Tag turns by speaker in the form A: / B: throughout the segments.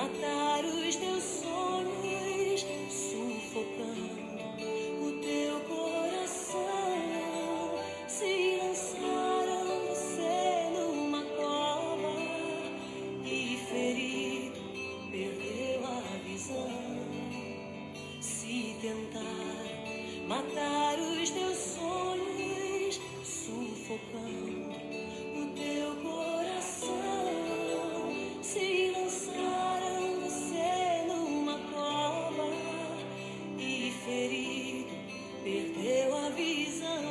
A: matar os teus sonhos, sufocando o teu coração. Se lançaram você numa cova e ferido perdeu a visão. Se tentar matar os teus sonhos, sufocando o teu coração. Se lançaram você numa cova e ferido perdeu a visão.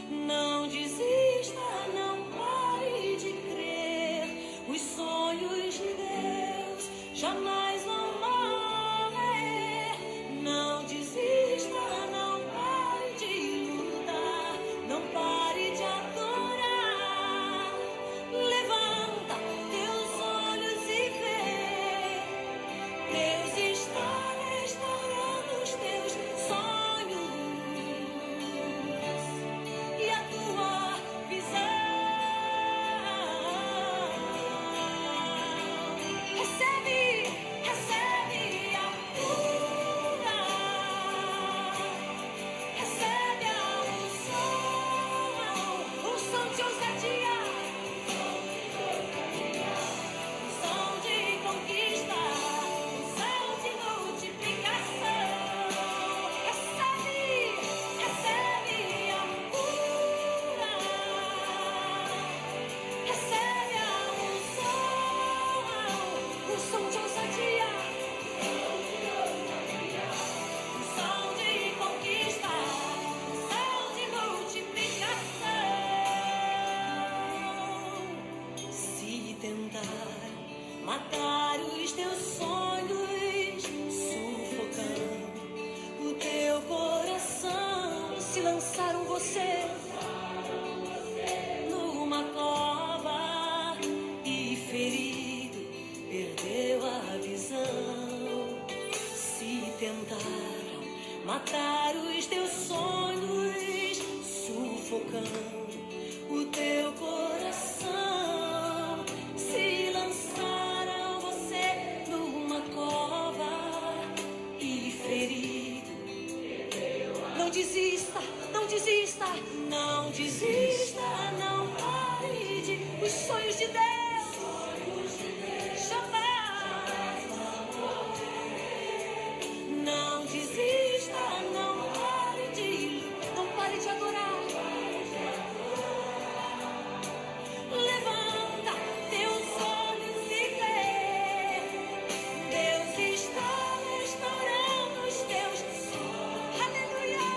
A: Não desista, não pare de crer. Os sonhos de Deus jamais vão morrer. Não desista, não pare de lutar, não pare de adorar. Levanta teus olhos e vê. Deus está restaurando os teus sonhos e a tua visão. Recebe, recebe a cura, recebe a unção de ousadia, unção de conquista, unção de multiplicação. Recebe, recebe a cura, recebe a unção de ousadia, unção de conquista, unção de multiplicação. Se tentar matar os teus sonhos, sufocando o teu coração. Se lançaram você numa cova e ferido perdeu a visão. Se tentaram matar os teus sonhos, sufocando o teu coração. Se lançaram você numa cova e ferido. Não desista, não desista, não desista, não pare de os sonhos de Deus. Jamais. Não desista, não pare de adorar. Levanta teus olhos e vê. Deus está restaurando os teus sonhos. Aleluia.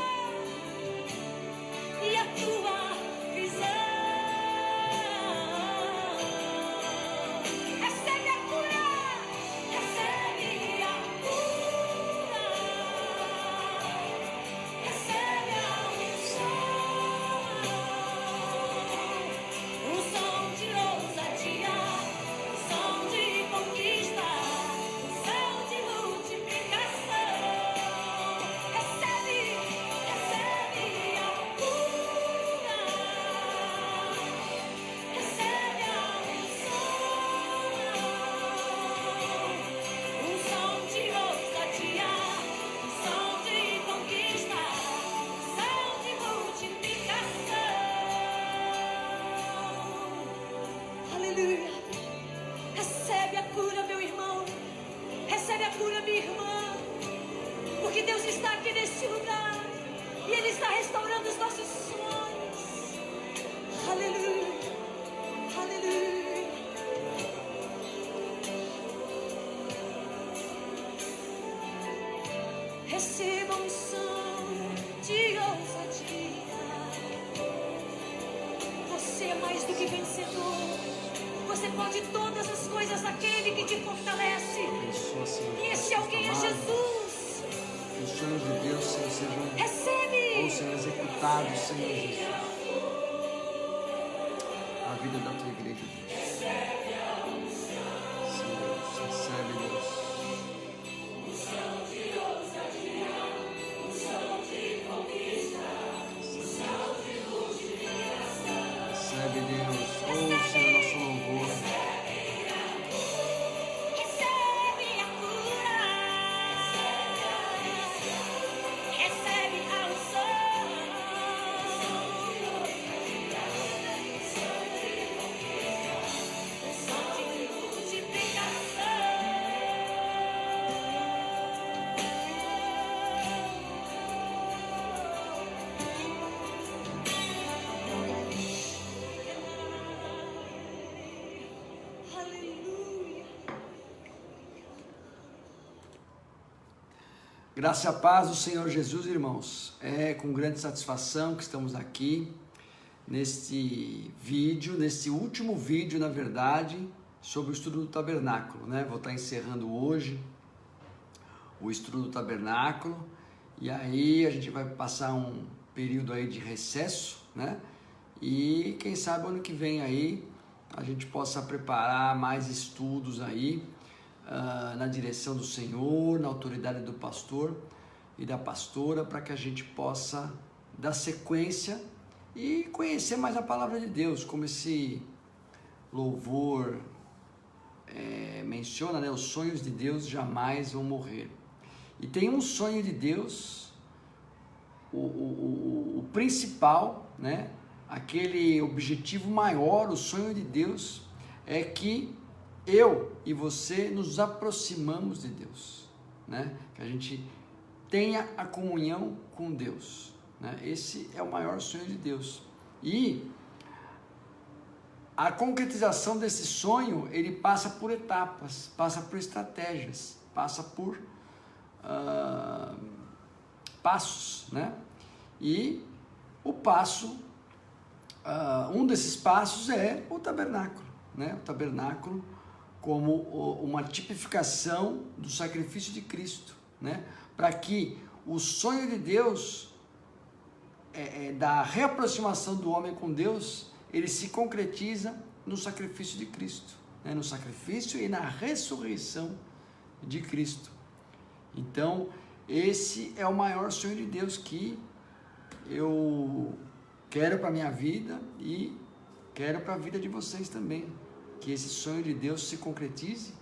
A: E a tua visão. Recebe a cura, recebe a cura, recebe a unção de ousadia, unção de conquista, unção de multiplicação. Recebe, recebe a cura, recebe a unção de ousadia, unção de conquista, unção de multiplicação. Aleluia. Recebe a cura, meu irmão. Recebe a cura, minha irmã. Porque Deus está aqui neste lugar e Ele está restaurando os nossos sonhos. Aleluia. Aleluia. Receba a unção de ousadia. Você é mais do que vencedor. Você pode todas as coisas naquele que te fortalece.
B: Abençoa, Senhor.
A: E esse alguém é Jesus.
B: Que os sonhos de Deus, Senhor, sejam
A: Recebe.
B: executados, Senhor Jesus. A vida da tua igreja, Deus. Senhor, recebe, Deus. Recebe, Deus. Oh, Senhor, nosso louvor. Graça e a paz do Senhor Jesus, irmãos. É com grande satisfação que estamos aqui neste vídeo, neste último vídeo, na verdade, sobre o estudo do tabernáculo, né? Vou estar encerrando hoje o estudo do tabernáculo e aí a gente vai passar um período aí de recesso, né? E quem sabe ano que vem aí a gente possa preparar mais estudos aí na direção do Senhor, na autoridade do pastor e da pastora, para que a gente possa dar sequência e conhecer mais a palavra de Deus, como esse louvor menciona, né? Os sonhos de Deus jamais vão morrer. E tem um sonho de Deus, o principal, né? Aquele objetivo maior, o sonho de Deus é que eu e você nos aproximamos de Deus, né? Que a gente tenha a comunhão com Deus, né? Esse é o maior sonho de Deus. E a concretização desse sonho, ele passa por etapas, passa por estratégias, passa por passos, né? E o passo, um desses passos é o tabernáculo, né? O tabernáculo como uma tipificação do sacrifício de Cristo, né? Para que o sonho de Deus, da reaproximação do homem com Deus, ele se concretiza no sacrifício de Cristo, né? No sacrifício e na ressurreição de Cristo. Então, esse é o maior sonho de Deus que eu quero para a minha vida e quero para a vida de vocês também. Que esse sonho de Deus se concretize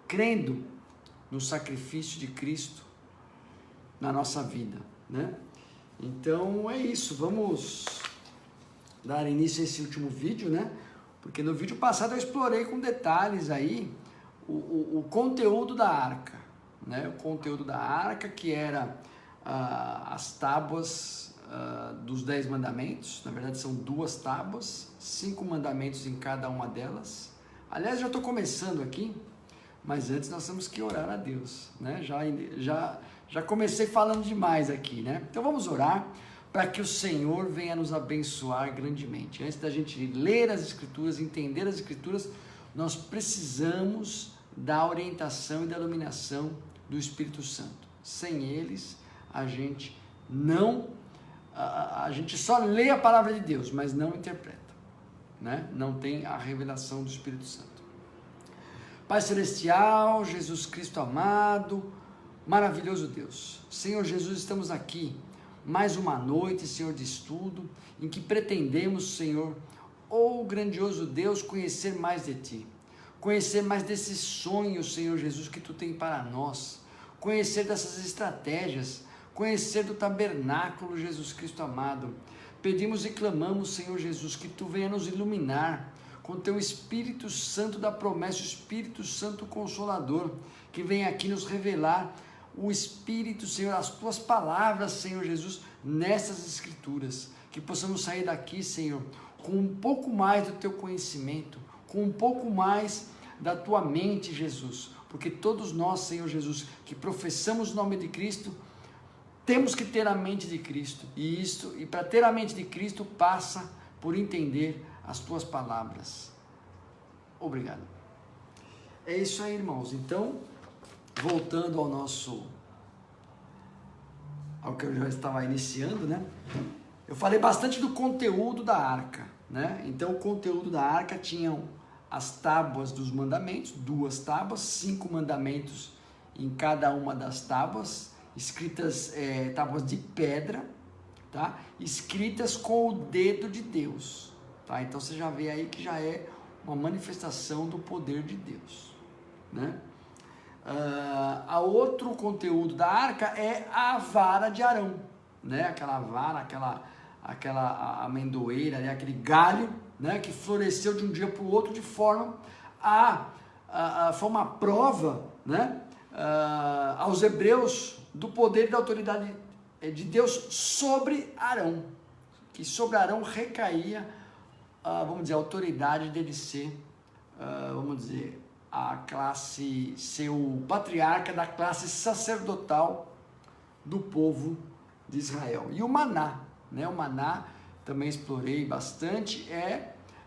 B: crendo no sacrifício de Cristo na nossa vida, né? Então é isso, vamos dar início a esse último vídeo, né? Porque no vídeo passado eu explorei com detalhes aí o conteúdo da arca, né? O conteúdo da arca, que era as tábuas dos 10 mandamentos. Na verdade são 2 tábuas, 5 mandamentos em cada uma delas. Aliás, já estou começando aqui, mas antes nós temos que orar a Deus, né? Já comecei falando demais aqui, né? Então vamos orar para que o Senhor venha nos abençoar grandemente. Antes da gente ler as Escrituras, entender as Escrituras, nós precisamos da orientação e da iluminação do Espírito Santo. Sem eles, a gente só lê a palavra de Deus, mas não interpreta, né? Não tem a revelação do Espírito Santo. Pai Celestial, Jesus Cristo amado, maravilhoso Deus, Senhor Jesus, estamos aqui mais uma noite, Senhor, de estudo, em que pretendemos, Senhor, grandioso Deus, conhecer mais de Ti, conhecer mais desses sonhos, Senhor Jesus, que Tu tem para nós, conhecer dessas estratégias, conhecer do tabernáculo, Jesus Cristo amado. Pedimos e clamamos, Senhor Jesus, que Tu venha nos iluminar com Teu Espírito Santo da promessa, o Espírito Santo Consolador, que venha aqui nos revelar o Espírito, Senhor, as Tuas palavras, Senhor Jesus, nessas Escrituras, que possamos sair daqui, Senhor, com um pouco mais do Teu conhecimento, com um pouco mais da Tua mente, Jesus, porque todos nós, Senhor Jesus, que professamos o nome de Cristo, temos que ter a mente de Cristo, e para ter a mente de Cristo passa por entender as Tuas palavras. Obrigado. É isso aí, irmãos. Então, voltando ao que eu já estava iniciando, né? Eu falei bastante do conteúdo da arca, né? Então, o conteúdo da arca tinham as tábuas dos mandamentos, 2 tábuas, 5 mandamentos em cada uma das tábuas, escritas, tábuas de pedra, tá? Escritas com o dedo de Deus, tá? Então você já vê aí que já é uma manifestação do poder de Deus, né? A outro conteúdo da arca é a vara de Arão, né? Aquela vara, aquela amendoeira, né? Aquele galho, né? Que floresceu de um dia para o outro de forma foi uma prova, né? Aos hebreus do poder e da autoridade de Deus sobre Arão, que sobre Arão recaía, vamos dizer, a autoridade dele ser, vamos dizer, a classe, ser o patriarca da classe sacerdotal do povo de Israel. E o maná, né? O maná também explorei bastante,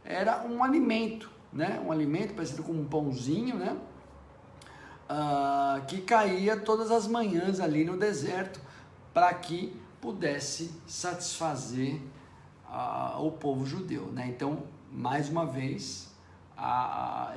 B: era um alimento, né? Um alimento parecido com um pãozinho, né? Que caía todas as manhãs ali no deserto para que pudesse satisfazer o povo judeu, né? Então, mais uma vez,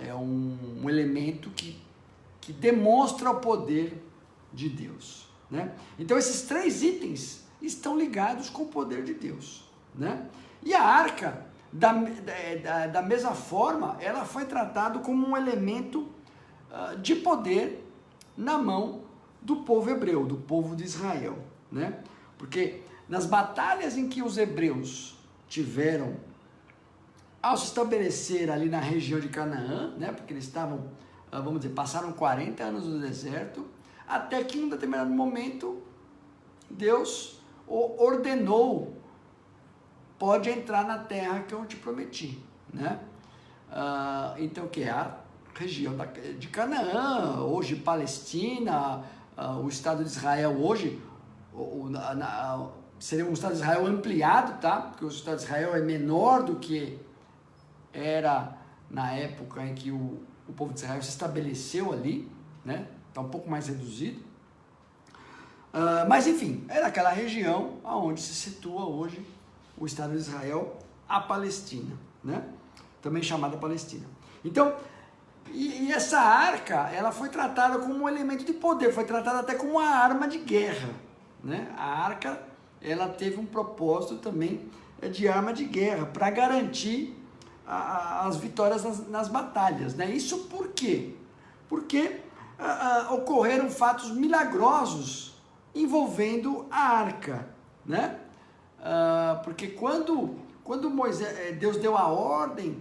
B: é um elemento que demonstra o poder de Deus, né? Então, esses 3 itens estão ligados com o poder de Deus, né? E a arca, da mesma forma, ela foi tratada como um elemento de poder na mão do povo hebreu, do povo de Israel, né? Porque nas batalhas em que os hebreus tiveram ao se estabelecer ali na região de Canaã, né? Porque eles estavam, vamos dizer, passaram 40 anos no deserto, até que em um determinado momento Deus ordenou: pode entrar na terra que eu te prometi, né? Então, que é a região de Canaã, hoje Palestina, o Estado de Israel hoje, seria um Estado de Israel ampliado, tá? Porque o Estado de Israel é menor do que era na época em que o povo de Israel se estabeleceu ali, né? Está um pouco mais reduzido. Mas enfim, era aquela região onde se situa hoje o Estado de Israel, a Palestina, né? Também chamada Palestina. Então, e essa arca, ela foi tratada como um elemento de poder, foi tratada até como uma arma de guerra, né? A arca, ela teve um propósito também de arma de guerra, para garantir as vitórias nas batalhas, né? Isso por quê? Porque ocorreram fatos milagrosos envolvendo a arca, né? Porque quando Deus deu a ordem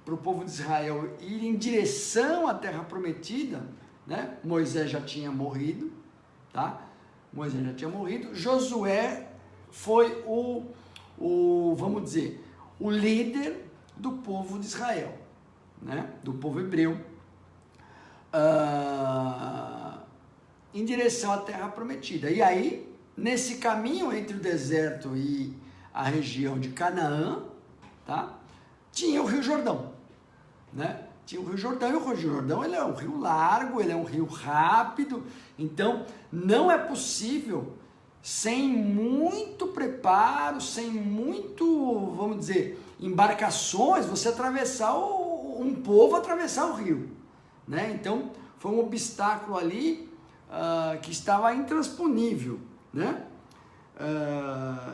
B: para o povo de Israel ir em direção à terra prometida, né? Moisés já tinha morrido, tá? Moisés já tinha morrido. Josué foi vamos dizer, o líder do povo de Israel, né? Do povo hebreu, em direção à terra prometida. E aí, nesse caminho entre o deserto e a região de Canaã, tá? Tinha o Rio Jordão, né? Tinha o Rio Jordão, e o Rio Jordão, ele é um rio largo, ele é um rio rápido, então não é possível, sem muito preparo, sem muito, vamos dizer, embarcações, você atravessar um povo atravessar o rio, né? Então foi um obstáculo ali que estava intransponível, né?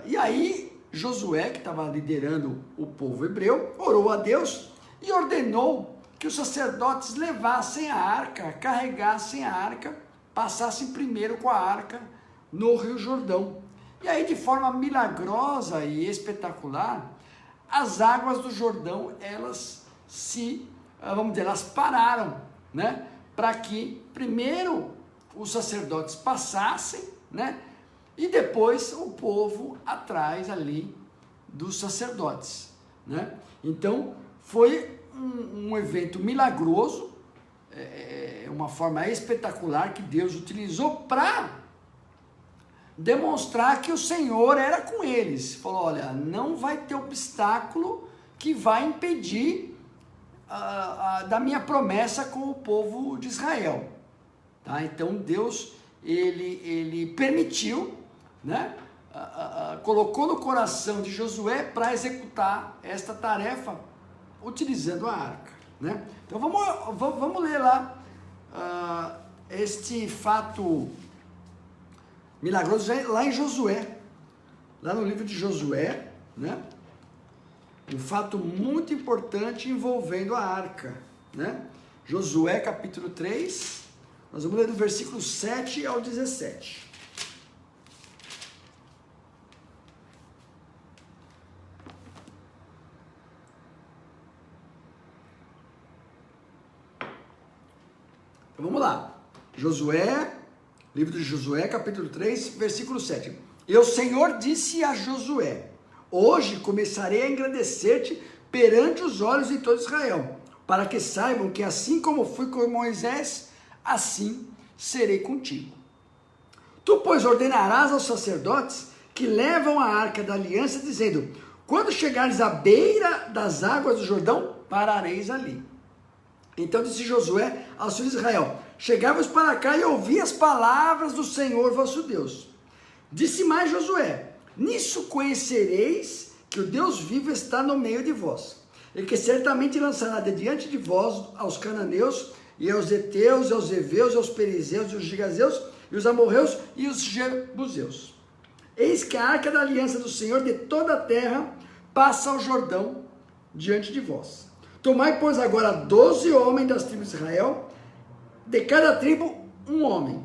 B: E aí Josué, que estava liderando o povo hebreu, orou a Deus e ordenou que os sacerdotes levassem a arca, carregassem a arca, passassem primeiro com a arca no Rio Jordão. E aí, de forma milagrosa e espetacular, as águas do Jordão, elas vamos dizer, elas pararam, né? Para que primeiro os sacerdotes passassem, né? E depois o povo atrás ali dos sacerdotes, né? Então, foi um evento milagroso, uma forma espetacular que Deus utilizou para demonstrar que o Senhor era com eles. Falou: olha, não vai ter obstáculo que vai impedir da minha promessa com o povo de Israel, tá? Então Deus, ele permitiu, né? Colocou no coração de Josué para executar esta tarefa utilizando a arca, né? Então vamos ler lá este fato milagroso lá em Josué, lá no livro de Josué, né? Um fato muito importante envolvendo a arca, né? Josué capítulo 3, nós vamos ler do versículo 7 ao 17. Então vamos lá, livro de Josué, capítulo 3, versículo 7. E o Senhor disse a Josué: hoje começarei a engrandecer-te perante os olhos de todo Israel, para que saibam que assim como fui com Moisés, assim serei contigo. Tu, pois, ordenarás aos sacerdotes que levam a arca da aliança, dizendo: quando chegares à beira das águas do Jordão, parareis ali. Então disse Josué aos filhos de Israel: chegai-vos para cá e ouvi as palavras do Senhor vosso Deus. Disse mais Josué: nisso conhecereis que o Deus vivo está no meio de vós, e que certamente lançará de diante de vós aos cananeus, e aos heteus, e aos heveus, e aos perizeus, e os gigazeus, e os amorreus, e os jebuseus. Eis que a arca da aliança do Senhor de toda a terra passa ao Jordão diante de vós. Tomai, pois, agora 12 homens das tribos de Israel, de cada tribo um homem.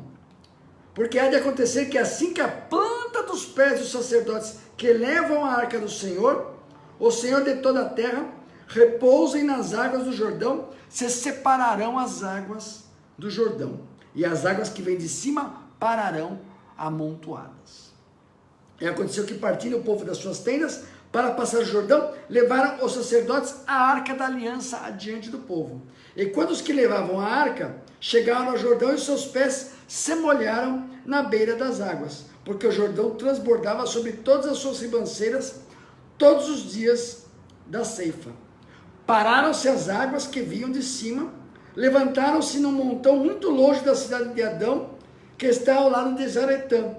B: Porque há de acontecer que assim que a planta dos pés dos sacerdotes que levam a arca do Senhor, o Senhor de toda a terra, repousem nas águas do Jordão, se separarão as águas do Jordão, e as águas que vêm de cima pararão amontoadas. E aconteceu que, partindo o povo das suas tendas para passar o Jordão, levaram os sacerdotes a arca da aliança adiante do povo. E quando os que levavam a arca chegaram ao Jordão, e os seus pés se molharam na beira das águas, porque o Jordão transbordava sobre todas as suas ribanceiras todos os dias da ceifa. Pararam-se as águas que vinham de cima, levantaram-se num montão muito longe da cidade de Adão, que está ao lado de Zaretã,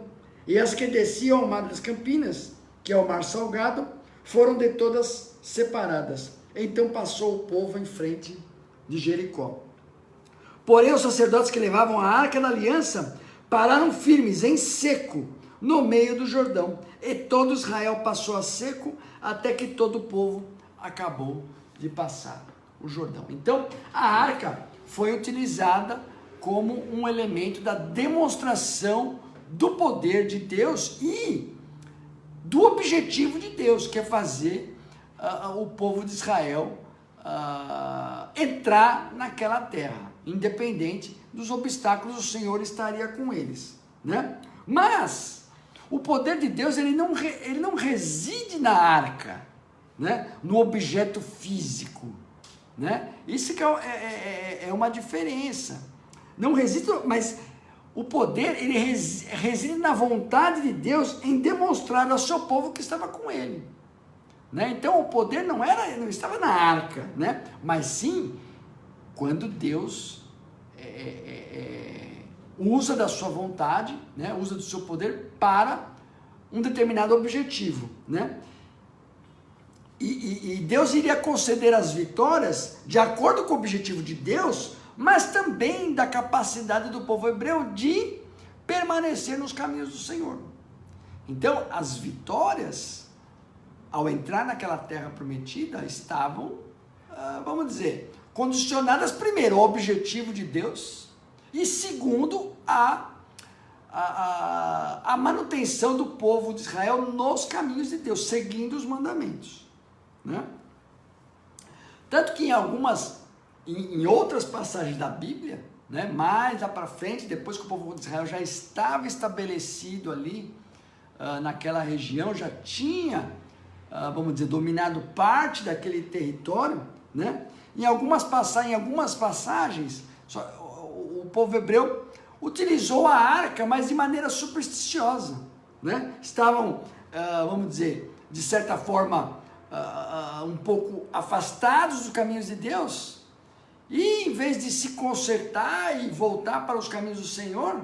B: e as que desciam ao mar das Campinas, que é o mar salgado, foram de todas separadas. Então passou o povo em frente de Jericó. Porém, os sacerdotes que levavam a arca da aliança pararam firmes em seco no meio do Jordão, e todo Israel passou a seco até que todo o povo acabou de passar o Jordão. Então, a arca foi utilizada como um elemento da demonstração do poder de Deus e do objetivo de Deus, que é fazer o povo de Israel entrar naquela terra. Independente dos obstáculos, o Senhor estaria com eles, né? Mas o poder de Deus ele não reside na arca, né? No objeto físico, né? Isso que é uma diferença. Não reside, mas o poder ele reside na vontade de Deus em demonstrar ao seu povo que estava com ele, né? Então o poder não estava na arca, né? Mas sim quando Deus usa da sua vontade, né? Usa do seu poder para um determinado objetivo, né? E Deus iria conceder as vitórias de acordo com o objetivo de Deus, mas também da capacidade do povo hebreu de permanecer nos caminhos do Senhor. Então, as vitórias, ao entrar naquela terra prometida, estavam, vamos dizer, condicionadas primeiro ao objetivo de Deus e segundo a manutenção do povo de Israel nos caminhos de Deus, seguindo os mandamentos, né? Tanto que em outras passagens da Bíblia, né, mais lá para frente, depois que o povo de Israel já estava estabelecido ali naquela região, já tinha, vamos dizer, dominado parte daquele território, né? Em algumas passagens, o povo hebreu utilizou a arca, mas de maneira supersticiosa, né? Estavam, vamos dizer, de certa forma, um pouco afastados dos caminhos de Deus, e em vez de se consertar e voltar para os caminhos do Senhor,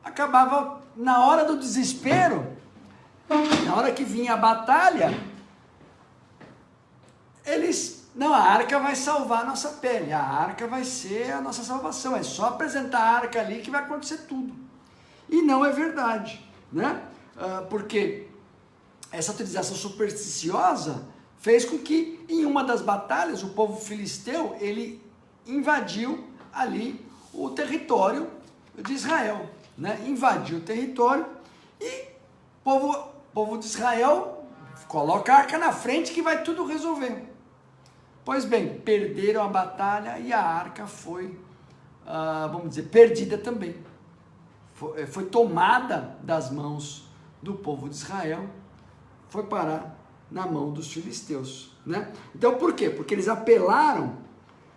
B: acabava na hora do desespero, na hora que vinha a batalha, a arca vai salvar a nossa pele, a arca vai ser a nossa salvação, é só apresentar a arca ali que vai acontecer tudo. E não é verdade, né? Porque essa utilização supersticiosa fez com que em uma das batalhas o povo filisteu, ele invadiu ali o território de Israel, né? Invadiu o território e o povo de Israel coloca a arca na frente que vai tudo resolver. Pois bem, perderam a batalha e a arca foi, vamos dizer, perdida também. Foi tomada das mãos do povo de Israel, foi parar na mão dos filisteus, né? Então por quê? Porque eles apelaram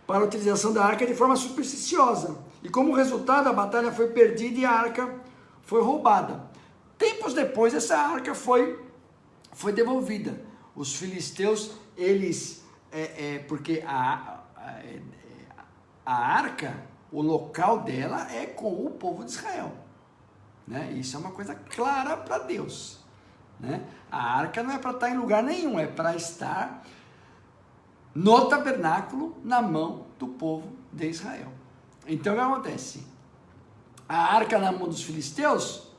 B: para a utilização da arca de forma supersticiosa. E como resultado, a batalha foi perdida e a arca foi roubada. Tempos depois, essa arca foi devolvida. Os filisteus, eles, porque a arca, o local dela é com o povo de Israel, né? Isso é uma coisa clara para Deus, né? A arca não é para estar em lugar nenhum, é para estar no tabernáculo, na mão do povo de Israel. Então, o que acontece? A arca na mão dos filisteus,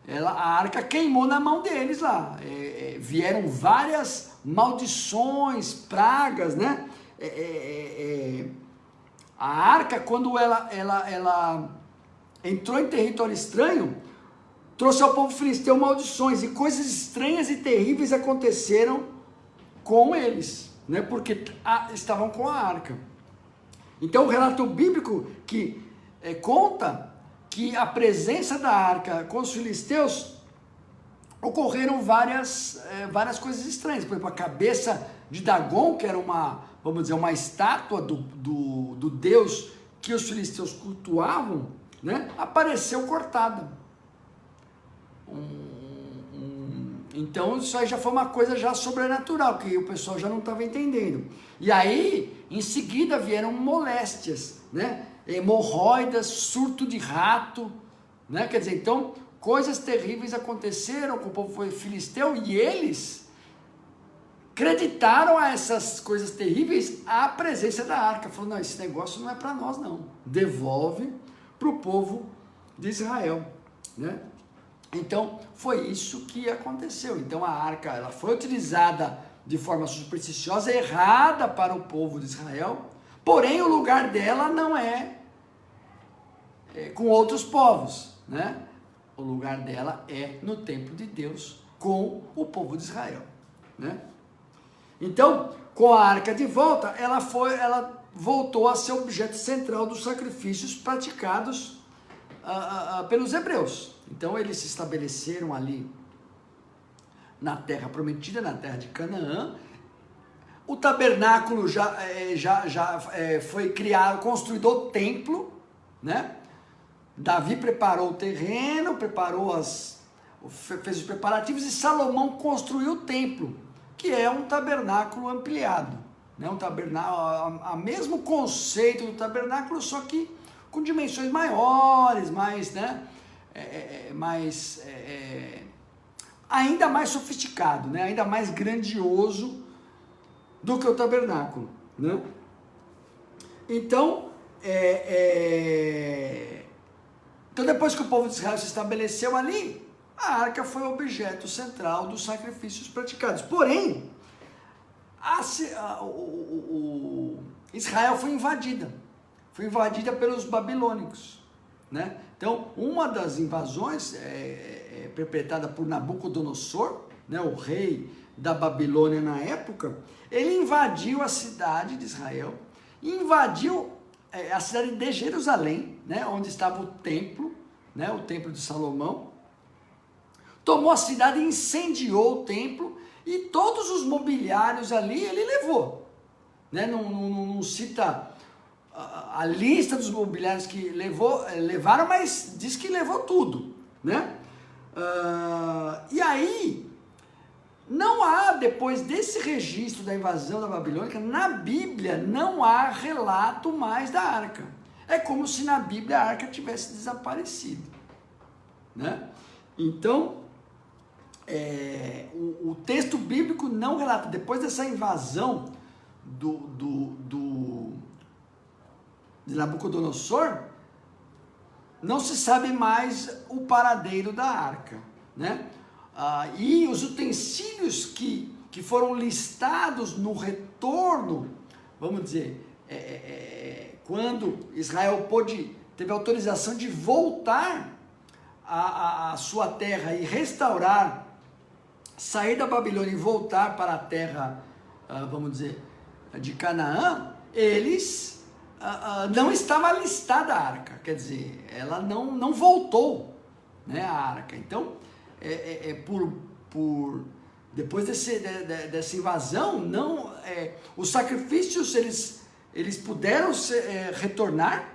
B: a arca queimou na mão deles lá. Vieram várias maldições, pragas, né? A arca, quando ela entrou em território estranho, trouxe ao povo filisteu maldições, e coisas estranhas e terríveis aconteceram com eles, né? Porque estavam com a arca. Então, o relato bíblico que conta que a presença da arca com os filisteus ocorreram várias coisas estranhas. Por exemplo, a cabeça de Dagon, que era uma estátua do deus que os filisteus cultuavam, né, apareceu cortada. Então, isso aí já foi uma coisa já sobrenatural, que o pessoal já não estava entendendo. E aí, em seguida, vieram moléstias, né? Hemorroidas, surto de rato, né? Quer dizer, então, coisas terríveis aconteceram com o povo filisteu, e eles acreditaram a essas coisas terríveis a presença da arca. Falou, não, esse negócio não é para nós, não. Devolve para o povo de Israel, né? Então, foi isso que aconteceu. Então, a arca, ela foi utilizada de forma supersticiosa, errada para o povo de Israel, porém, o lugar dela não é com outros povos, né? O lugar dela é no templo de Deus, com o povo de Israel, né? Então, com a arca de volta, ela voltou a ser objeto central dos sacrifícios praticados pelos hebreus. Então, eles se estabeleceram ali na terra prometida, na terra de Canaã. O tabernáculo já foi criado, construído o templo, né? Davi preparou o terreno, fez os preparativos, e Salomão construiu o templo, que é um tabernáculo ampliado, né? Um tabernáculo, o mesmo conceito do tabernáculo, só que com dimensões maiores, né? Ainda mais sofisticado, né? Ainda mais grandioso do que o tabernáculo, né? Então, então, depois que o povo de Israel se estabeleceu ali, a arca foi objeto central dos sacrifícios praticados. Porém, Israel foi invadida pelos babilônicos, né? Então, uma das invasões perpetrada por Nabucodonosor, né, o rei da Babilônia na época, ele invadiu a cidade de Israel, invadiu a cidade de Jerusalém, né, onde estava o templo, né, o templo de Salomão, tomou a cidade e incendiou o templo, e todos os mobiliários ali ele levou, né? Não cita a lista dos mobiliários que levaram, mas diz que levou tudo, né? E aí, não há, depois desse registro da invasão da Babilônica, na Bíblia não há relato mais da arca. É como se na Bíblia a arca tivesse desaparecido, né? Então, o texto bíblico não relata, depois dessa invasão de Nabucodonosor, não se sabe mais o paradeiro da arca, né? E os utensílios que foram listados no retorno, vamos dizer, quando Israel teve autorização de voltar à sua terra e restaurar, sair da Babilônia e voltar para a terra, vamos dizer, de Canaã, eles não estava listada a arca, quer dizer, ela não voltou, né, a arca. Então, depois dessa invasão, os sacrifícios eles puderam retornar,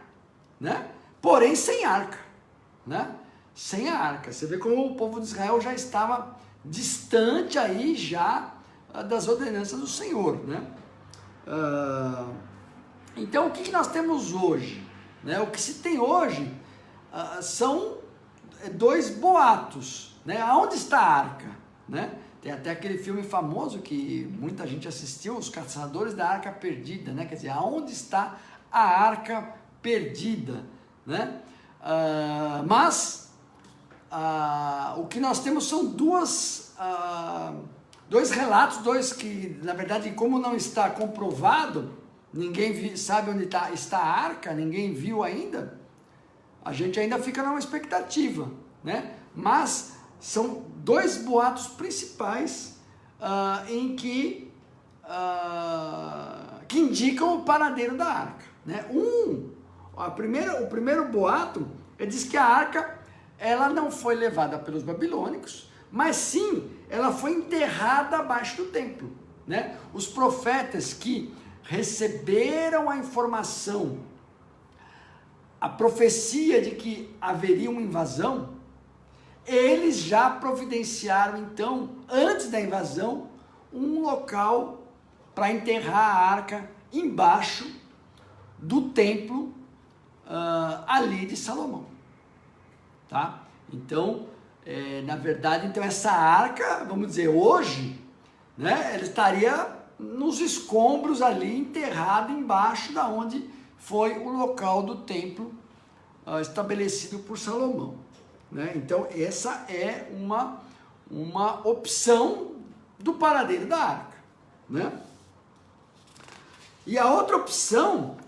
B: né, porém sem arca, né, sem a arca. Você vê como o povo de Israel já estava distante aí já das ordenanças do Senhor, né? Então, o que nós temos hoje? Né? O que se tem hoje são dois boatos, né? Aonde está a arca? Né? Tem até aquele filme famoso que muita gente assistiu, Os Caçadores da Arca Perdida, né? Quer dizer, aonde está a arca perdida, né? Mas o que nós temos são dois relatos, que na verdade, como não está comprovado, ninguém sabe onde está a arca, ninguém viu ainda, a gente ainda fica numa expectativa, né? Mas são dois boatos principais que indicam o paradeiro da arca, né? O primeiro boato diz que a arca ela não foi levada pelos babilônicos, mas sim ela foi enterrada abaixo do templo, né? Os profetas que receberam a informação, a profecia de que haveria uma invasão, eles já providenciaram então, antes da invasão, um local para enterrar a arca embaixo do templo ali de Salomão, tá? Então, na verdade, então essa arca, vamos dizer, hoje, né, ela estaria nos escombros ali, enterrada embaixo da onde foi o local do templo estabelecido por Salomão, né? Então, essa é uma opção do paradeiro da arca, né? E a outra opção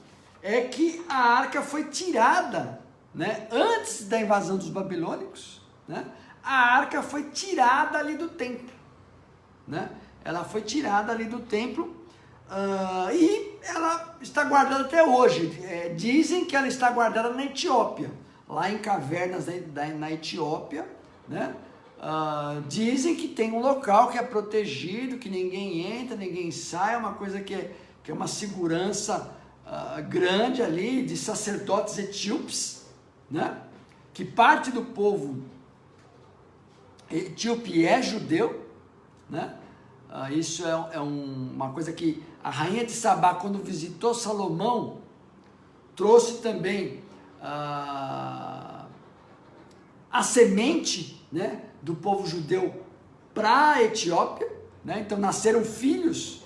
B: é que a arca foi tirada, né, antes da invasão dos babilônicos, né? A arca foi tirada ali do templo, né? Ela foi tirada ali do templo e ela está guardada até hoje. Dizem que ela está guardada na Etiópia, lá em cavernas na Etiópia, né? Dizem que tem um local que é protegido, que ninguém entra, ninguém sai, é uma coisa que é uma segurança grande ali, de sacerdotes etíopes, né? Que parte do povo etíope é judeu, né? Isso é uma coisa que a rainha de Sabá, quando visitou Salomão, trouxe também a semente, né, do povo judeu para a Etiópia, né? Então nasceram filhos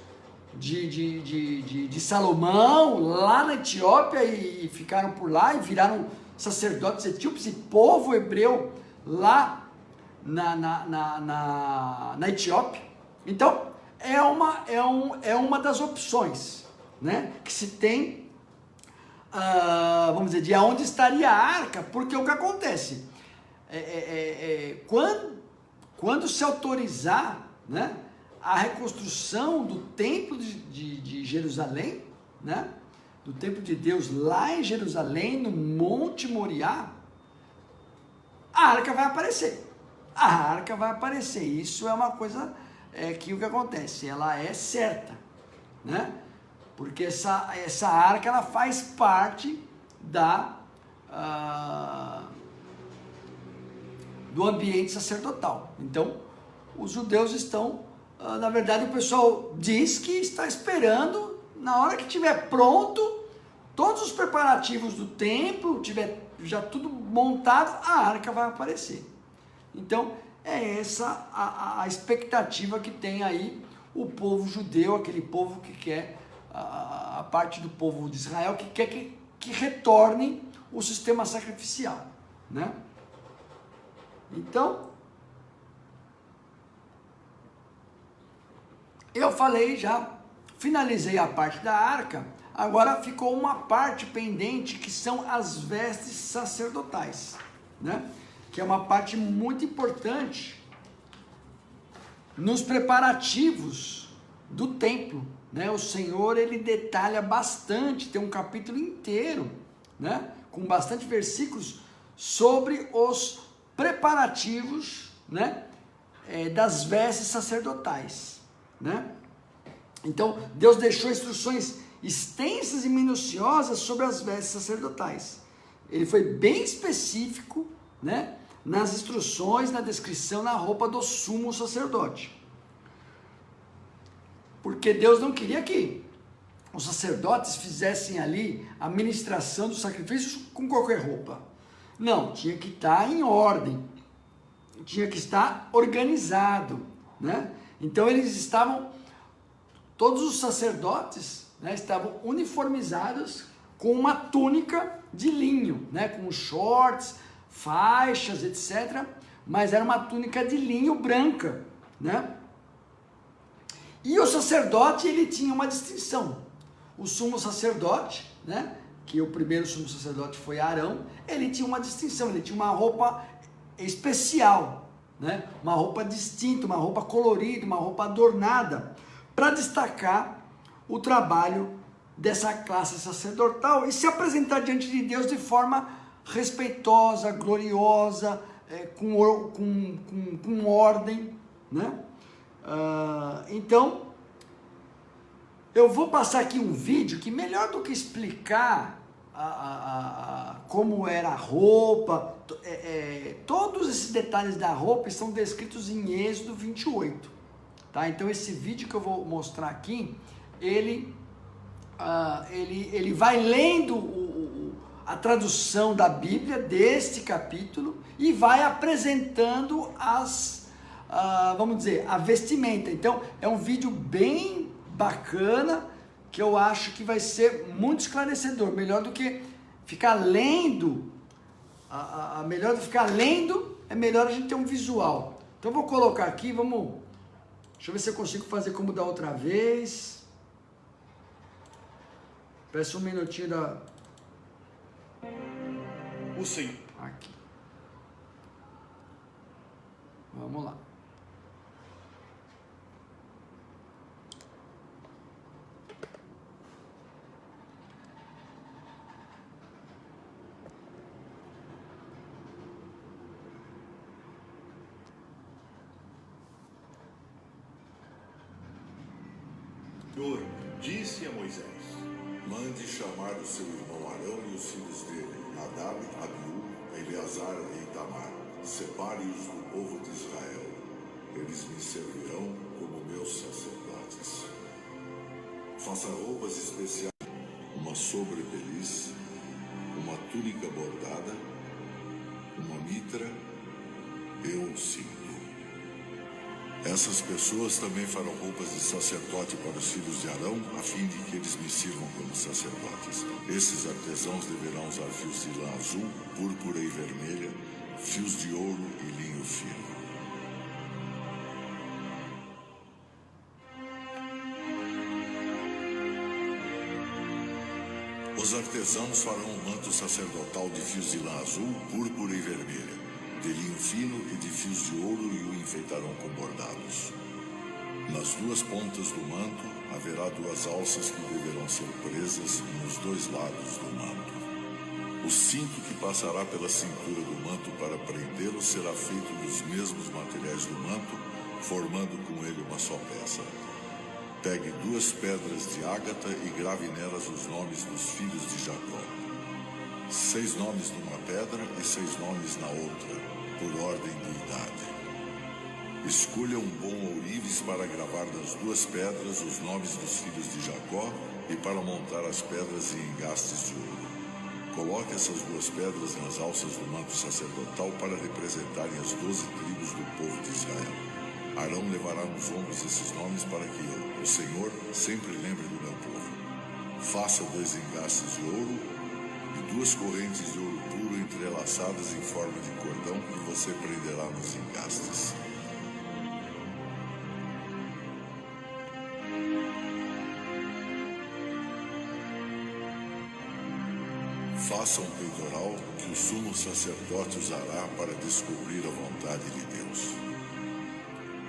B: de Salomão lá na Etiópia e ficaram por lá e viraram sacerdotes etíopes e povo hebreu lá na Etiópia. Então, é uma das opções, né, que se tem, vamos dizer, de onde estaria a arca, porque o que acontece, quando se autorizar, né, a reconstrução do templo de Jerusalém, né, do templo de Deus lá em Jerusalém, no Monte Moriá, a arca vai aparecer. A arca vai aparecer. Isso é uma coisa que o que acontece, ela é certa, né? Porque essa arca ela faz parte do ambiente sacerdotal. Então, os judeus estão, na verdade, o pessoal diz que está esperando, na hora que estiver pronto, todos os preparativos do templo, tiver já tudo montado, a arca vai aparecer. Então, é essa a expectativa que tem aí o povo judeu, aquele povo que quer, a parte do povo de Israel, que quer que retorne o sistema sacrificial, né? Então, eu falei já, finalizei a parte da arca, agora ficou uma parte pendente que são as vestes sacerdotais, né? Que é uma parte muito importante nos preparativos do templo, né? O Senhor, ele detalha bastante, tem um capítulo inteiro, né, com bastante versículos sobre os preparativos, né, das vestes sacerdotais, né? Então, Deus deixou instruções extensas e minuciosas sobre as vestes sacerdotais. Ele foi bem específico, né, nas instruções, na descrição, na roupa do sumo sacerdote. Porque Deus não queria que os sacerdotes fizessem ali a ministração dos sacrifícios com qualquer roupa. Não, tinha que estar em ordem, tinha que estar organizado, né? Então eles estavam, todos os sacerdotes, né, estavam uniformizados com uma túnica de linho, né, com shorts, faixas, etc. Mas era uma túnica de linho branca, né? E o sacerdote, ele tinha uma distinção. O sumo sacerdote, né, que o primeiro sumo sacerdote foi Arão, ele tinha uma distinção, ele tinha uma roupa especial, né, uma roupa distinta, uma roupa colorida, uma roupa adornada, para destacar o trabalho dessa classe sacerdotal e se apresentar diante de Deus de forma respeitosa, gloriosa, com ordem, né? Então, eu vou passar aqui um vídeo que, melhor do que explicar como era a roupa, todos esses detalhes da roupa estão descritos em Êxodo 28, tá? Então esse vídeo que eu vou mostrar aqui, ele vai lendo a tradução da Bíblia deste capítulo e vai apresentando vamos dizer, a vestimenta. Então é um vídeo bem bacana, que eu acho que vai ser muito esclarecedor, melhor do que ficar lendo, melhor do que ficar lendo, é melhor a gente ter um visual. Então eu vou colocar aqui, deixa eu ver se eu consigo fazer como da outra vez. Peço um minutinho
C: O Senhor.
B: Aqui. Vamos lá.
C: O Senhor disse a Moisés: mande chamar o seu irmão Arão e os filhos dele, Nadab, Abiú, Eleazar e Itamar. Separe-os do povo de Israel. Eles me servirão como meus sacerdotes. Faça roupas especiais, uma sobrepeliz, uma túnica bordada, uma mitra e um cinto. Essas pessoas também farão roupas de sacerdote para os filhos de Arão, a fim de que eles me sirvam como sacerdotes. Esses artesãos deverão usar fios de lã azul, púrpura e vermelha, fios de ouro e linho fino. Os artesãos farão um manto sacerdotal de fios de lã azul, púrpura e vermelha, de linho fino e de fios de ouro, e o enfeitarão com bordados. Nas duas pontas do manto haverá duas alças que deverão ser presas nos dois lados do manto. O cinto que passará pela cintura do manto para prendê-lo será feito dos mesmos materiais do manto, formando com ele uma só peça. Pegue 2 pedras de ágata e grave nelas os nomes dos filhos de Jacó. 6 nomes numa pedra e 6 nomes na outra, por ordem de idade. Escolha um bom ourives para gravar nas 2 pedras os nomes dos filhos de Jacó e para montar as pedras em engastes de ouro. Coloque essas 2 pedras nas alças do manto sacerdotal para representarem as 12 tribos do povo de Israel. Arão levará nos ombros esses nomes para que eu, o Senhor, sempre lembre do meu povo. Faça 2 engastes de ouro e 2 correntes de ouro puro entrelaçadas em forma de cordão que você prenderá nos engastes. Faça um peitoral que o sumo sacerdote usará para descobrir a vontade de Deus.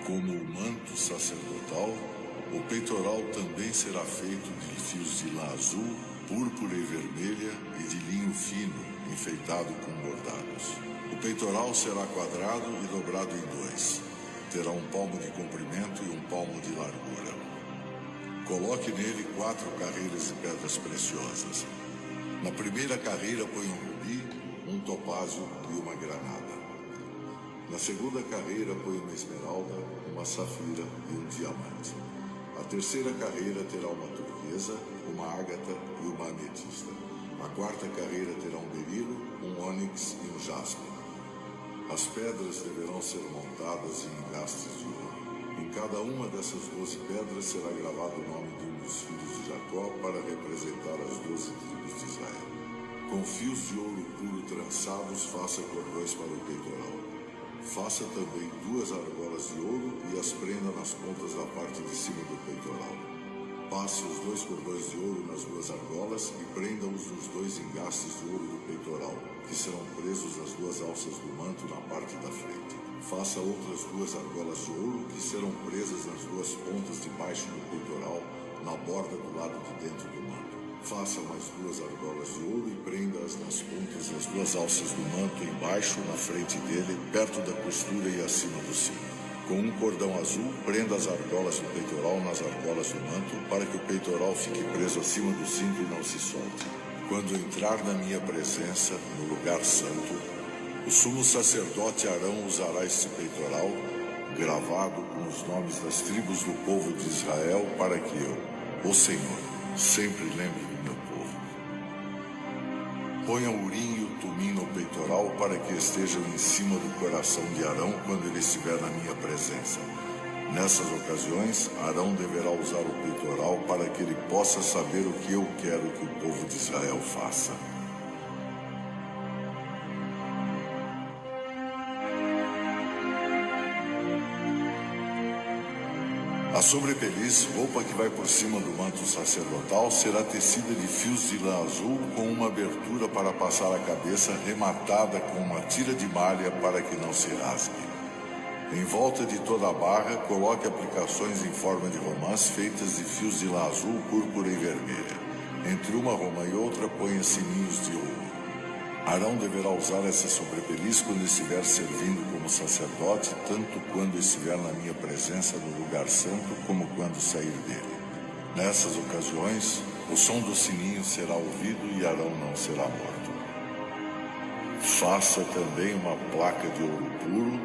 C: Como o manto sacerdotal, o peitoral também será feito de fios de lã azul, púrpura e vermelha e de linho fino, enfeitado com bordados. O peitoral será quadrado e dobrado em 2. Terá um palmo de comprimento e um palmo de largura. Coloque nele 4 carreiras de pedras preciosas. Na primeira carreira põe um rubi, um topázio e uma granada. Na segunda carreira põe uma esmeralda, uma safira e um diamante. A terceira carreira terá uma turquesa, uma ágata e uma ametista. A quarta carreira terá um berilo, um ônix e um jaspe. As pedras deverão ser montadas em engastes de ouro. Em cada uma dessas 12 pedras será gravado o nome de um dos filhos de Jacó para representar as 12 tribos de Israel. Com fios de ouro puro trançados, faça cordões para o peitoral. Faça também 2 argolas de ouro e as prenda nas pontas da parte de cima do peitoral. Passe os 2 cordões de ouro nas 2 argolas e prenda-os nos 2 engastes de ouro do peitoral, que serão presos nas 2 alças do manto na parte da frente. Faça outras 2 argolas de ouro que serão presas nas 2 pontas de baixo do peitoral, na borda do lado de dentro do manto. Faça mais 2 argolas de ouro e prenda-as nas pontas das 2 alças do manto embaixo, na frente dele, perto da costura e acima do cinto. Com um cordão azul, prenda as argolas do peitoral nas argolas do manto, para que o peitoral fique preso acima do cinto e não se solte. Quando entrar na minha presença, no lugar santo, o sumo sacerdote Arão usará este peitoral, gravado com os nomes das tribos do povo de Israel, para que eu, o Senhor, sempre lembre do meu povo. Ponha o urim e o tumim no peitoral para que estejam em cima do coração de Arão quando ele estiver na minha presença. Nessas ocasiões, Arão deverá usar o peitoral para que ele possa saber o que eu quero que o povo de Israel faça. A sobrepeliz, roupa que vai por cima do manto sacerdotal, será tecida de fios de lã azul com uma abertura para passar a cabeça rematada com uma tira de malha para que não se rasgue. Em volta de toda a barra, coloque aplicações em forma de romãs feitas de fios de lã azul, púrpura e vermelha. Entre uma romã e outra, ponha sininhos de ouro. Arão deverá usar essa sobrepeliz quando estiver servindo como sacerdote, tanto quando estiver na minha presença no lugar santo, como quando sair dele. Nessas ocasiões, o som do sininho será ouvido e Arão não será morto. Faça também uma placa de ouro puro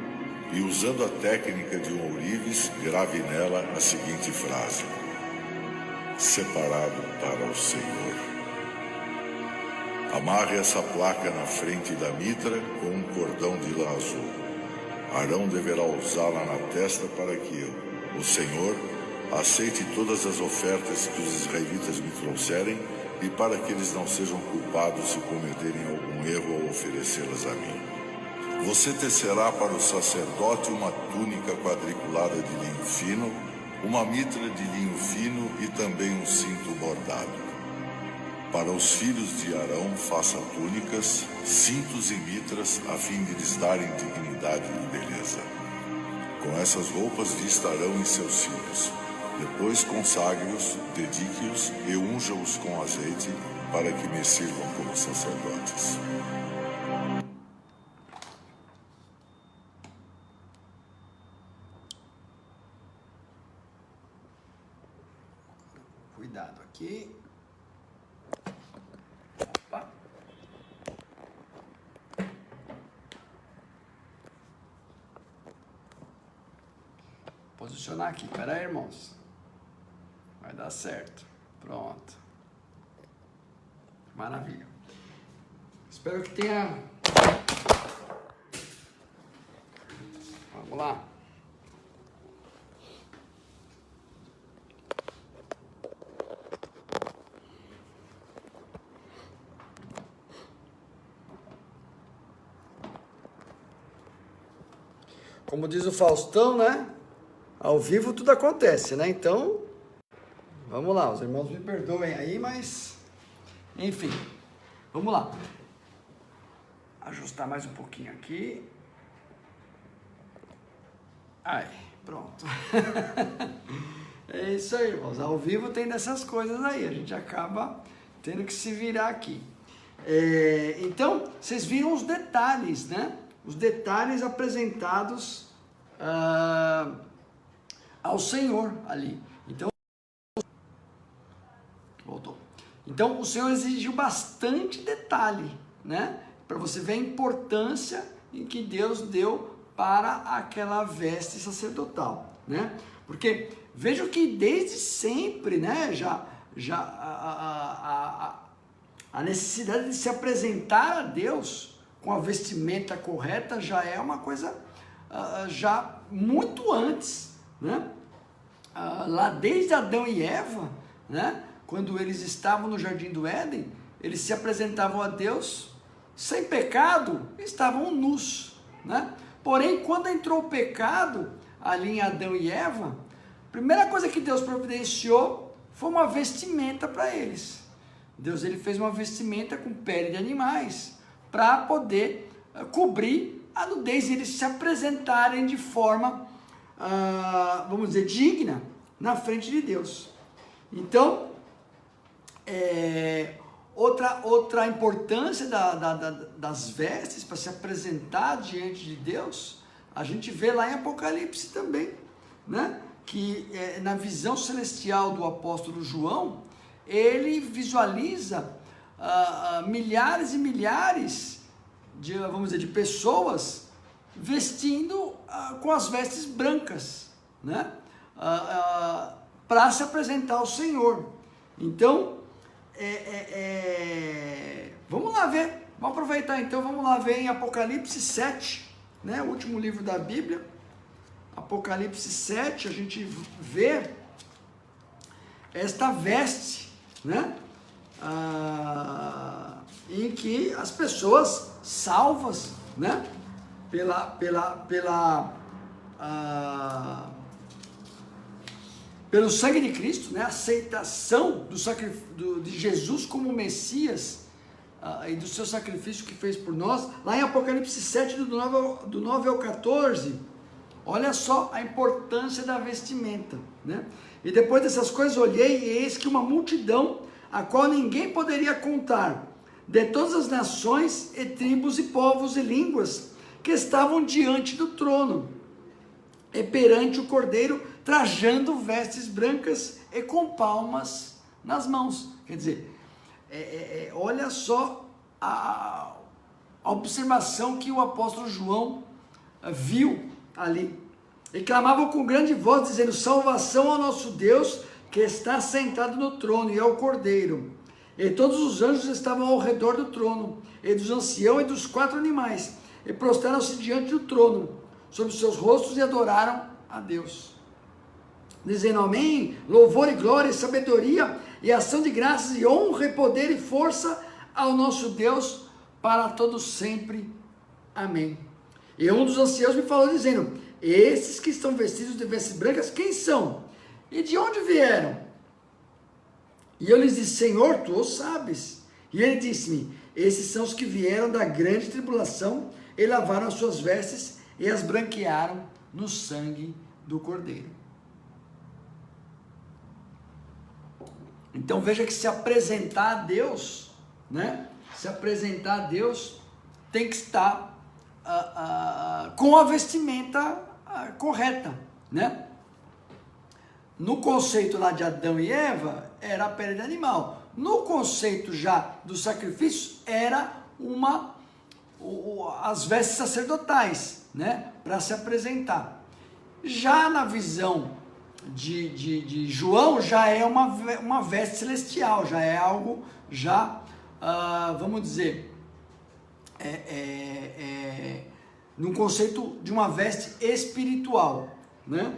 C: e, usando a técnica de um ourives, grave nela a seguinte frase: separado para o Senhor. Amarre essa placa na frente da mitra com um cordão de lã azul. Arão deverá usá-la na testa para que eu, o Senhor, aceite todas as ofertas que os israelitas me trouxerem e para que eles não sejam culpados se cometerem algum erro ao oferecê-las a mim. Você tecerá para o sacerdote uma túnica quadriculada de linho fino, uma mitra de linho fino e também um cinto bordado. Para os filhos de Arão, faça túnicas, cintos e mitras, a fim de lhes darem dignidade e beleza. Com essas roupas vista Arão e seus filhos. Depois consagre-os, dedique-os e unja-os com azeite, para que me sirvam como sacerdotes.
B: Cuidado aqui. Posicionar aqui, pera aí, irmãos. Vai dar certo. Pronto. Maravilha. Espero que tenha. Vamos lá. Como diz o Faustão, né? Ao vivo tudo acontece, né? Então, vamos lá. Os irmãos me perdoem aí, mas... Enfim, vamos lá. Ajustar mais um pouquinho aqui. Aí, pronto. É isso aí, irmãos. Ao vivo tem dessas coisas aí. A gente acaba tendo que se virar aqui. Então, vocês viram os detalhes, né? Os detalhes apresentados ao Senhor ali. Então, voltou. Então, o Senhor exigiu bastante detalhe, né? Para você ver a importância em que Deus deu para aquela veste sacerdotal, né? Porque vejo que desde sempre, né, a necessidade de se apresentar a Deus com a vestimenta correta já é uma coisa já muito antes, né? Lá desde Adão e Eva, né? Quando eles estavam no Jardim do Éden, eles se apresentavam a Deus sem pecado, estavam nus, né? Porém, quando entrou o pecado ali em Adão e Eva, a primeira coisa que Deus providenciou foi uma vestimenta para eles. Deus ele fez uma vestimenta com pele de animais para poder cobrir a nudez e eles se apresentarem de forma, vamos dizer, digna na frente de Deus. Então, outra importância das vestes para se apresentar diante de Deus, a gente vê lá em Apocalipse também, né? Que na visão celestial do apóstolo João, ele visualiza milhares e milhares de, vamos dizer, de pessoas vestindo com as vestes brancas, né? Para se apresentar ao Senhor. Então, vamos lá ver, vamos aproveitar então, vamos lá ver em Apocalipse 7, né? O último livro da Bíblia, Apocalipse 7, a gente vê esta veste, né? Em que as pessoas salvas, né? Pelo sangue de Cristo, né? A aceitação de Jesus como Messias e do seu sacrifício que fez por nós, lá em Apocalipse 7, do 9 ao 14, olha só a importância da vestimenta, né? E depois dessas coisas olhei e eis que uma multidão, a qual ninguém poderia contar, de todas as nações e tribos e povos e línguas, que estavam diante do trono, e perante o Cordeiro, trajando vestes brancas e com palmas nas mãos. Quer dizer, olha só a observação que o apóstolo João viu ali. E clamavam com grande voz, dizendo: salvação ao nosso Deus, que está sentado no trono, e ao Cordeiro. E todos os anjos estavam ao redor do trono, e dos anciãos e dos 4 animais, e prostraram-se diante do trono, sobre os seus rostos, e adoraram a Deus, dizendo: amém, louvor e glória e sabedoria, e ação de graças, e honra e poder e força ao nosso Deus, para todos sempre. Amém. E um dos anciãos me falou, dizendo: esses que estão vestidos de vestes brancas, quem são? E de onde vieram? E eu lhes disse: Senhor, tu o sabes. E ele disse-me: esses são os que vieram da grande tribulação, e lavaram as suas vestes, e as branquearam no sangue do Cordeiro. Então veja que se apresentar a Deus, né? Se apresentar a Deus tem que estar com a vestimenta correta, né? No conceito lá de Adão e Eva, era a pele de animal. No conceito já do sacrifício, era as vestes sacerdotais, né? Para se apresentar. Já na visão de João, já é uma veste celestial, já é algo, vamos dizer, num conceito de uma veste espiritual, né?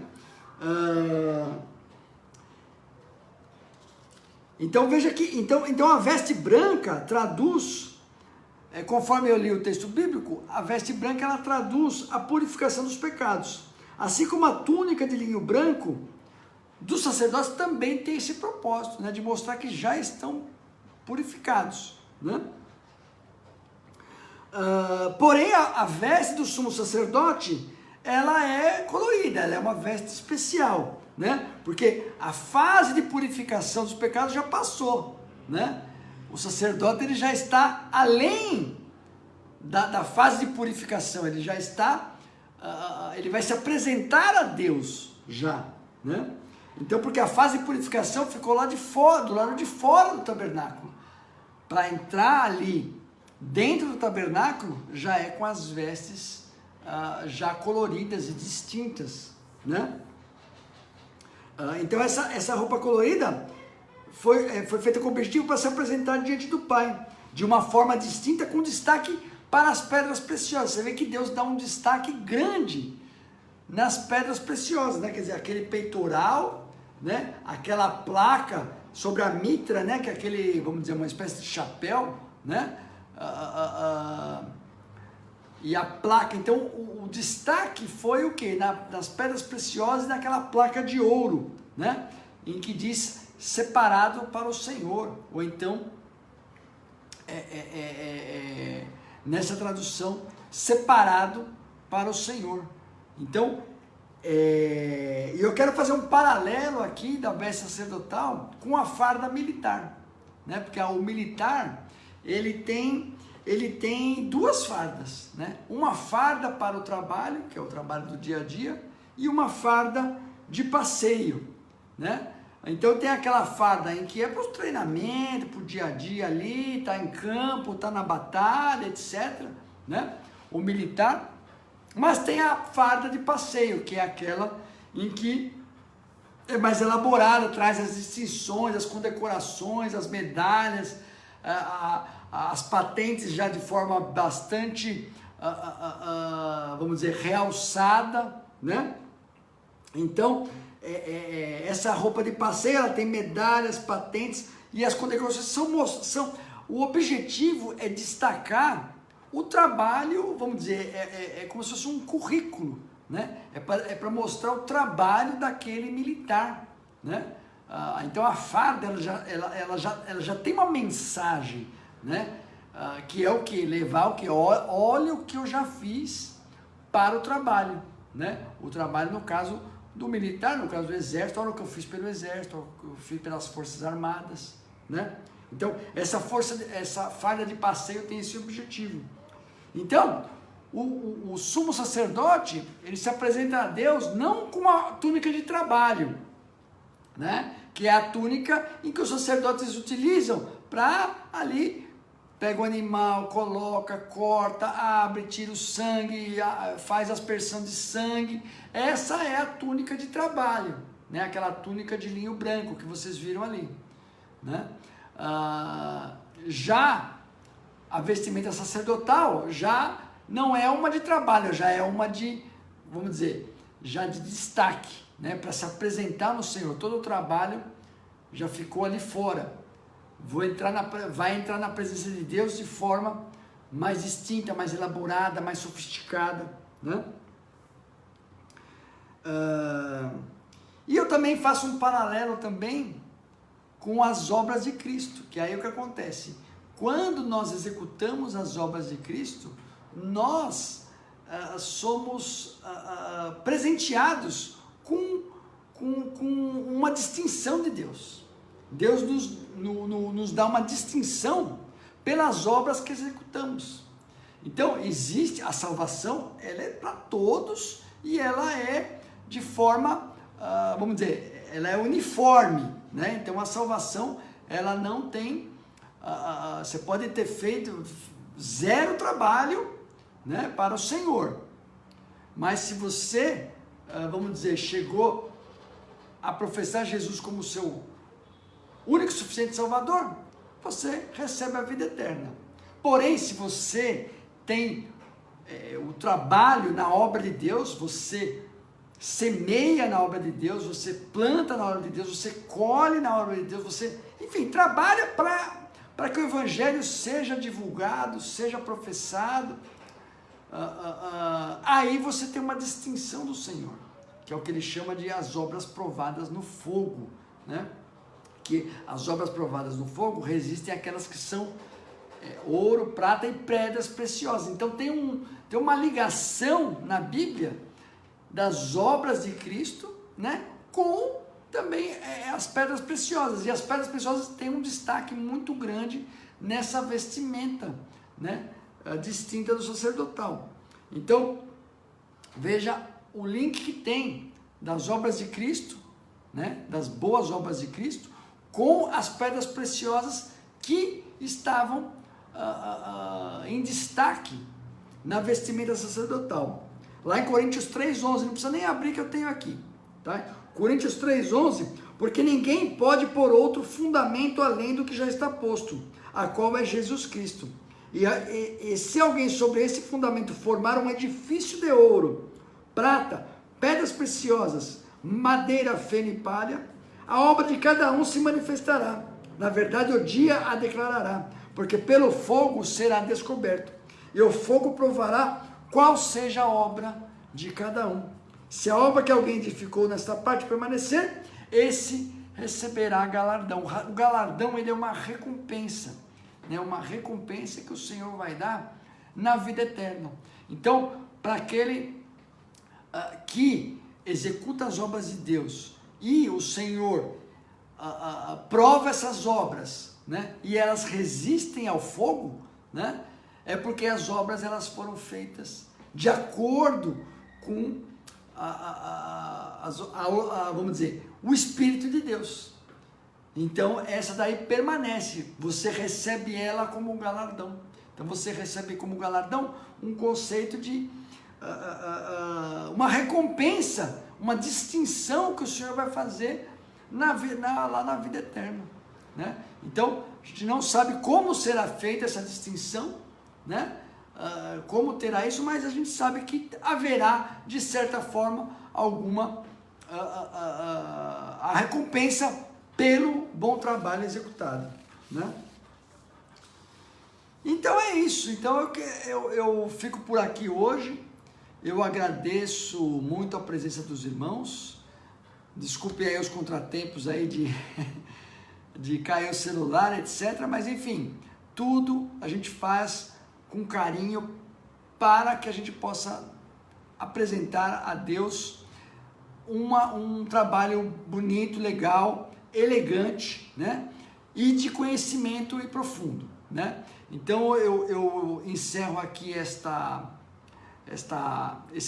B: Então veja que então a veste branca traduz, conforme eu li o texto bíblico, a veste branca ela traduz a purificação dos pecados, assim como a túnica de linho branco dos sacerdotes também tem esse propósito, né, de mostrar que já estão purificados, né? Porém a veste do sumo sacerdote ela é colorida, ela é uma veste especial, né? Porque a fase de purificação dos pecados já passou, né? O sacerdote ele já está além da fase de purificação, ele já está, ele vai se apresentar a Deus já, né? Então, porque a fase de purificação ficou lá de fora, do lado de fora do tabernáculo, para entrar ali dentro do tabernáculo já é com as vestes já coloridas e distintas, né? Então essa roupa colorida foi feita com o objetivo para se apresentar diante do Pai, de uma forma distinta, com destaque para as pedras preciosas. Você vê que Deus dá um destaque grande nas pedras preciosas, né? Quer dizer, aquele peitoral, né? Aquela placa sobre a mitra, né? Que é aquele, vamos dizer, uma espécie de chapéu, né? E a placa, então o destaque foi o quê? Nas pedras preciosas e naquela placa de ouro, né? Em que diz separado para o Senhor, ou então nessa tradução, separado para o Senhor. Então, eu quero fazer um paralelo aqui da veste sacerdotal com a farda militar, né? Porque o militar, ele tem duas fardas, né? Uma farda para o trabalho, que é o trabalho do dia a dia, e uma farda de passeio, né? Então tem aquela farda em que é para o treinamento, para o dia a dia ali, tá em campo, tá na batalha, etc, né? O militar. Mas tem a farda de passeio, que é aquela em que é mais elaborada, traz as distinções, as condecorações, as medalhas, as patentes já de forma bastante, vamos dizer, realçada, né? Então, essa roupa de passeio, ela tem medalhas, patentes, e as condecorações o objetivo é destacar o trabalho, vamos dizer, é como se fosse um currículo, né? É para mostrar o trabalho daquele militar, né? Então a farda, ela já tem uma mensagem, né? Que é o que? Levar o que? Olha o que eu já fiz para o trabalho, né? O trabalho, no caso do militar, no caso do exército, olha o que eu fiz pelo exército, olha o que eu fiz pelas forças armadas, né? Então essa farda de passeio tem esse objetivo. Então o sumo sacerdote, ele se apresenta a Deus não com uma túnica de trabalho, né? Que é a túnica em que os sacerdotes utilizam para ali, pega o animal, coloca, corta, abre, tira o sangue, faz aspersão de sangue. Essa é a túnica de trabalho, né? Aquela túnica de linho branco que vocês viram ali, né? Já a vestimenta sacerdotal já não é uma de trabalho, já é uma de, vamos dizer, já de destaque, né? Para se apresentar no Senhor. Todo o trabalho já ficou ali fora. Vai entrar na presença de Deus de forma mais distinta, mais elaborada, mais sofisticada, né? E eu também faço um paralelo também com as obras de Cristo, que aí é o que acontece. Quando nós executamos as obras de Cristo, nós somos presenteados com uma distinção de Deus. Deus nos dá uma distinção pelas obras que executamos. Então, existe a salvação, ela é para todos e ela é de forma, vamos dizer, ela é uniforme, né? Então, a salvação, ela não tem, você pode ter feito zero trabalho, né, para o Senhor, mas se você, vamos dizer, chegou a professar Jesus como seu único e suficiente Salvador, você recebe a vida eterna. Porém, se você tem o trabalho na obra de Deus, você semeia na obra de Deus, você planta na obra de Deus, você colhe na obra de Deus, você, enfim, trabalha para que o Evangelho seja divulgado, seja professado, aí você tem uma distinção do Senhor, que é o que ele chama de as obras provadas no fogo, né? Que as obras provadas no fogo resistem àquelas que são ouro, prata e pedras preciosas. Então tem uma ligação na Bíblia das obras de Cristo, né, com também as pedras preciosas. E as pedras preciosas têm um destaque muito grande nessa vestimenta, né, distinta do sacerdotal. Então, veja o link que tem das obras de Cristo, né, das boas obras de Cristo, com as pedras preciosas que estavam em destaque na vestimenta sacerdotal. Lá em Coríntios 3:11, não precisa nem abrir que eu tenho aqui, tá? Coríntios 3:11, porque ninguém pode pôr outro fundamento além do que já está posto, a qual é Jesus Cristo. E se alguém sobre esse fundamento formar um edifício de ouro, prata, pedras preciosas, madeira, feno e palha, a obra de cada um se manifestará. Na verdade, o dia a declarará, porque pelo fogo será descoberto, e o fogo provará qual seja a obra de cada um. Se a obra que alguém edificou nesta parte permanecer, esse receberá galardão. O galardão, ele é uma recompensa, né? Uma recompensa que o Senhor vai dar na vida eterna. Então, para aquele que executa as obras de Deus, e o Senhor prova essas obras, né? E elas resistem ao fogo, né? É porque as obras elas foram feitas de acordo com vamos dizer, o Espírito de Deus. Então essa daí permanece, você recebe ela como um galardão. Então você recebe como galardão um conceito de uma recompensa, uma distinção que o Senhor vai fazer lá na vida eterna, né? Então a gente não sabe como será feita essa distinção, né? Como terá isso, mas a gente sabe que haverá, de certa forma, alguma a recompensa pelo bom trabalho executado, né? Então é isso. Então eu fico por aqui hoje. Eu agradeço muito a presença dos irmãos. Desculpe aí os contratempos aí de cair o celular, etc. Mas enfim, tudo a gente faz com carinho para que a gente possa apresentar a Deus um trabalho bonito, legal, elegante, né? E de conhecimento e profundo, né? Então eu encerro aqui esse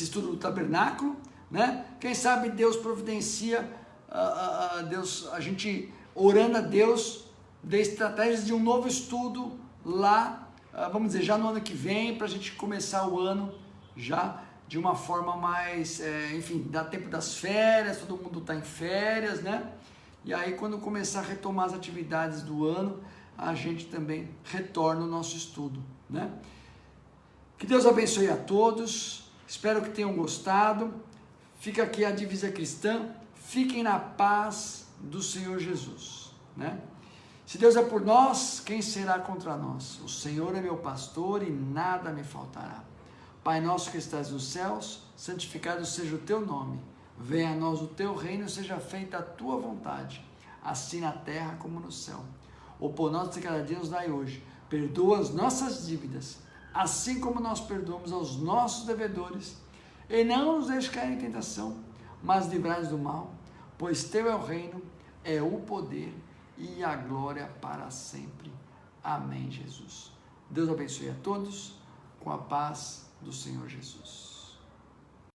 B: estudo do tabernáculo, né? Quem sabe Deus providencia, a gente orando a Deus, dê estratégias de um novo estudo lá, vamos dizer, já no ano que vem, para a gente começar o ano já de uma forma mais, enfim, dá tempo das férias, todo mundo está em férias, né? E aí quando começar a retomar as atividades do ano, a gente também retorna o nosso estudo, né? Que Deus abençoe a todos, espero que tenham gostado. Fica aqui a Divisa Cristã, fiquem na paz do Senhor Jesus, né? Se Deus é por nós, quem será contra nós? O Senhor é meu pastor e nada me faltará. Pai nosso que estás nos céus, santificado seja o teu nome. Venha a nós o teu reino, seja feita a tua vontade, assim na terra como no céu. O pão nosso de cada dia nos dai hoje. Perdoa as nossas dívidas, assim como nós perdoamos aos nossos devedores. E não nos deixe cair em tentação, mas livrai-nos do mal, pois teu é o reino, é o poder e a glória para sempre. Amém, Jesus. Deus abençoe a todos com a paz do Senhor Jesus.